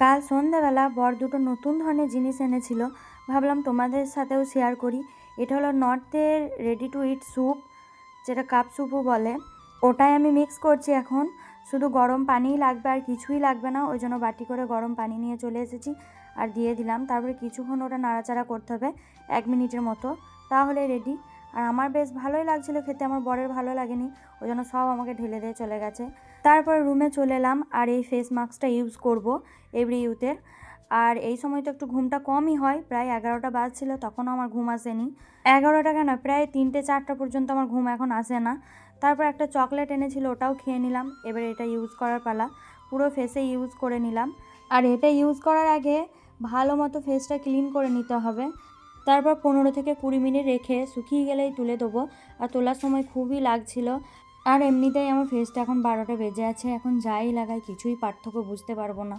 কাল সন্ধ্যাবেলা বর দুটো নতুন ধরনের জিনিস এনেছিল, ভাবলাম তোমাদের সাথেও শেয়ার করি। এটা হলো নর্থের রেডি টু ইট স্যুপ, যেটা কাপ স্যুপও বলে। ওটাই আমি মিক্স করছি এখন। শুধু গরম পানিই লাগবে, আর কিছুই লাগবে না। ওই জন্য বাটি করে গরম পানি নিয়ে চলে এসেছি আর দিয়ে দিলাম। তারপরে কিছুক্ষণ ওটা নাড়াচাড়া করতে হবে, 1 মিনিটের মতো, তাহলে রেডি। আর আমার বেশ ভালোই লাগছিল খেতে, আমার বরের ভালো লাগেনি, ওই জন্য সব আমাকে ঢেলে দিয়ে চলে গেছে। তারপর রুমে চলে এলাম আর এই ফেস মাস্কটা ইউজ করব এভরি ইউথের। আর এই সময় তো একটু ঘুমটা কমই হয়, প্রায় 11টা বাজছিল, তখনও আমার ঘুম আসেনি। 11টা কেন, প্রায় 3টে-4টা পর্যন্ত আমার ঘুম এখন আসে না। তারপর একটা চকলেট এনেছিল, ওটাও খেয়ে নিলাম। এবার এটা ইউজ করার পালা, পুরো ফেসে ইউজ করে নিলাম। আর এটা ইউজ করার আগে ভালো মতো ফেসটা ক্লিন করে নিতে হবে। তারপর 15 থেকে 20 মিনিট রেখে শুকিয়ে গেলেই তুলে দেবো। আর তোলার সময় খুবই লাগছিল। আর এমনিতেই আমার ফেসটা এখন 12টা বেজে আছে, এখন যাই লাগাই কিছুই পার্থক্য বুঝতে পারবো না।